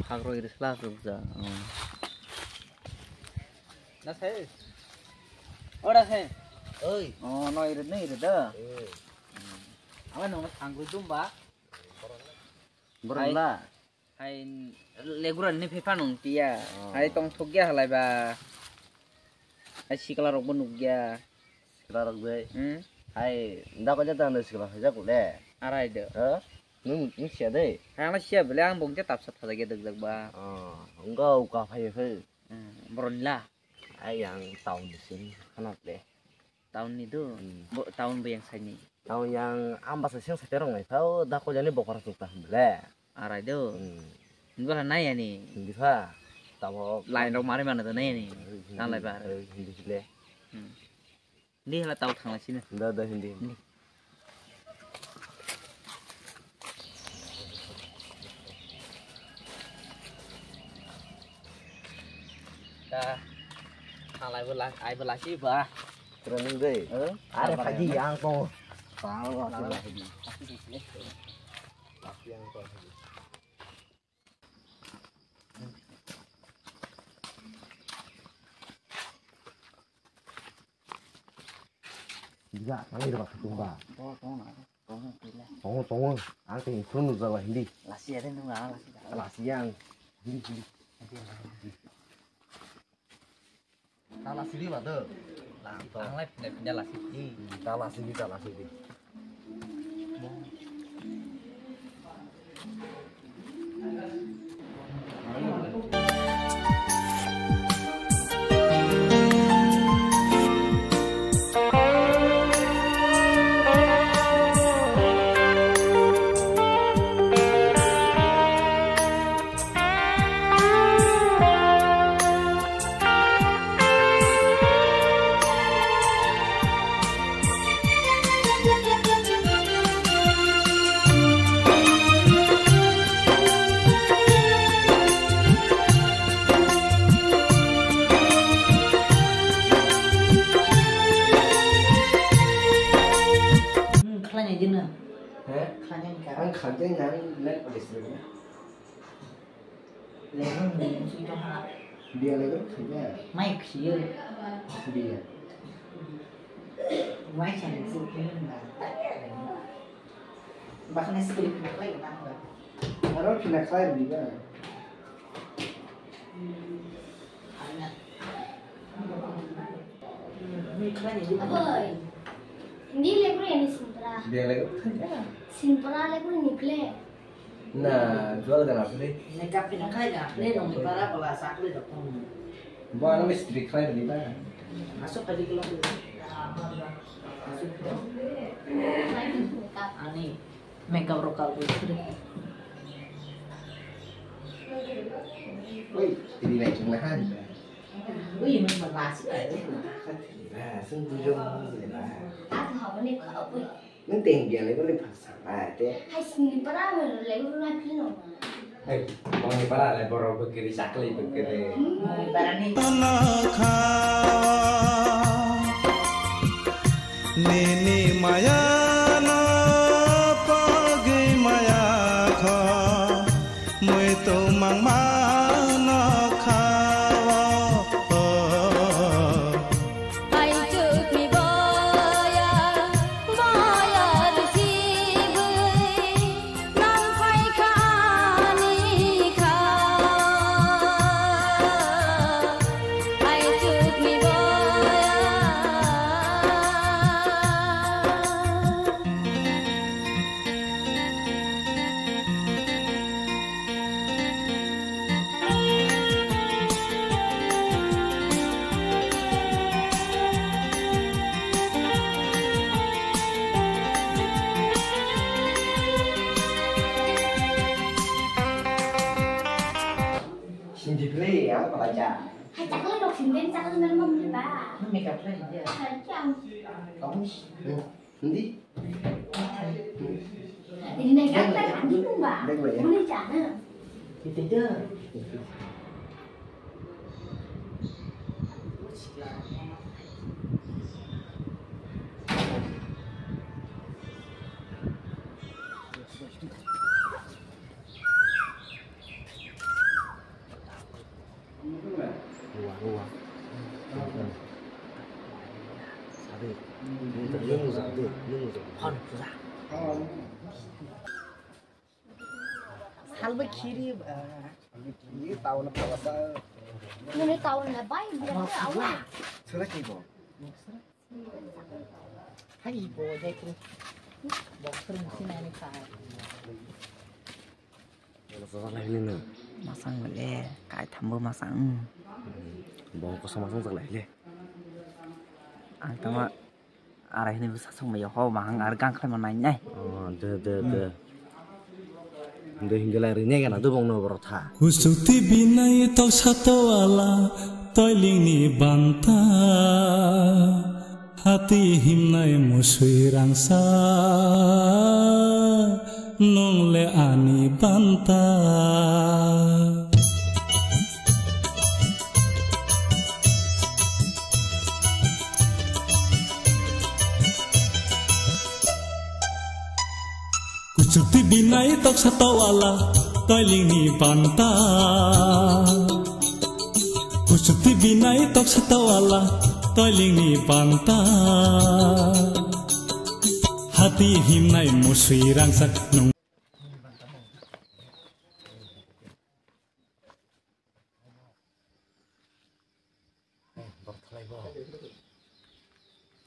Phagro iris lah rukja. Na sai. Ora sai. Oi. Oh, no irit dah. Awan nong anggur jumba. Berla. Hai leguran ni pepa nong tia. Hai tong thogya halai ba. Hai sikala rok bunuk ya. Sikala rok be. Hai ndak aja tanda sikala saja kule. Arai de. Nung sia deh. Hai ala sia bele ang bongja tap sat saja deg ba. Enggak uka phai phai. Meron lah. Hai yang tahun di sini kenapa deh? Tahun itu, tahun yang sini. Tahun yang ambas siang seterong nih tahu dah kau jadi bokor suka bela. Arah itu, ini bukan naya nih. Bisa, tahu. Lain orang mana mana tuh naya nih. Tang lain bar. Hindi bela. Ini lah tahu tang lah sini. Dah hindi. Dah, tang lain belah, ay belah sih bah. Training deh. Ada pagi yang kau. Tahu ada pagi. Pagi yang kau. Juga, mana itu waktu tunggu. Tunggu. Angkat ini pun udah hindi. Lasi ada tunggu lasi. Lasi yang hindi. Tahu lasi di mana? Tang lain pindah lasi. Tahu lasi di. Anh khẩn cái ngắn lên ở lịch sử lấy không mình suy cho hạ bia lấy cái thứ này may khí ơi bia máy chẳng sự cái là bác này sẽ được lấy của bạn rồi nó chỉ là sai gì vậy ơi ini lebar ini simpra bia lấy cái thứ này simpra lebar niple nah jual dengan apa sih nekap pinang kaya gak play dong para pala sakli dong buat nama istri kaya di mana masuk tadi keluar dulu masuk ani makeup lokal dulu woi jadi naik cungahan wih mình mà là sự ấy nah sung tujung lah ta thảo này có ơi nâng tiền bia lấy cái lịch phật sản thế hay simpra mà lấy cái pin nào hey mau ni para le boro begini sakli begini barani nini maya na pagi maya kha mui to mang ma na khawa ai chụp mi boya boya si bơi nang phai khani kha ai chụp mi boya xin đi play áo của bà già hay chắc là đọc xin đến chắc là mình mong đi ba makeup play dia hay chăng kamu nanti ini này kan tay hẳn chứ không bà Đây vậy. muốn đi trả nữa gitu je hon ra Salve kiri Ini tahu nak apa sah? Ini tahun là bay biar dia awak. Sudah kibo. Hai ibu deh tu boxer sini ni kai Kalau soal lain ni, masang le cái thầm bơ masang bawa kau sama sama lain le. ang tama arai ni bisa song mayo ho mahang argang khai manai nai Oh, de. Inde hingga lahirnya kan ada bang no berotha. Kusuti binai tok satawala toiling ni banta hati himnai musui rangsa nong le ani banta Kusuti binai tok satawala toiling ni banta Kusuti binai tok satawala toiling ni banta hati himnai musui rangsak nong Berotha lagi bo.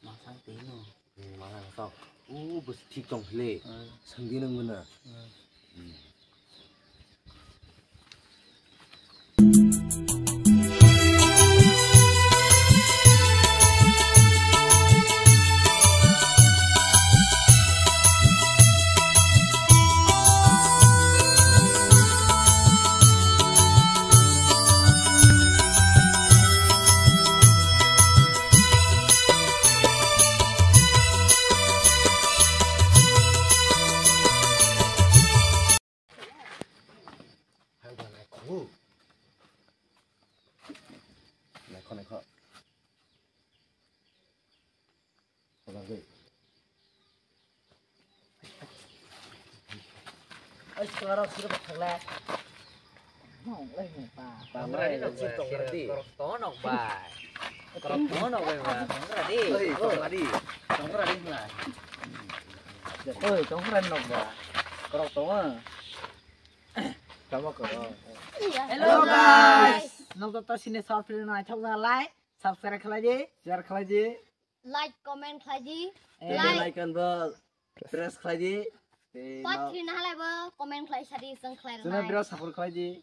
masang tino Mana tak? Bos tikong le. Sangdi nang mana? Này kho. Có làm gì? ơi sekarang sudah berkelas mau lagi pak Tama ni nak chip tong radi. to nok bai krok to nok bai ba tong ra đi Tong radi. tong ra đi là ơi tong ra nok ba krok to Kamu kau. hello guys nông toto sini short film này thâu ra like subscribe khala je share khala je Like, comment lagi. Like kan bel. Press lagi. Pot thì nó lại bơ comment lại sadi sang khai Suna biro support khala je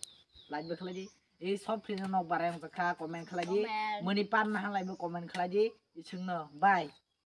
like be khala je ei short film no bareng zakha comment khala je Comment. menipan nah lai be comment khala je ichung no bye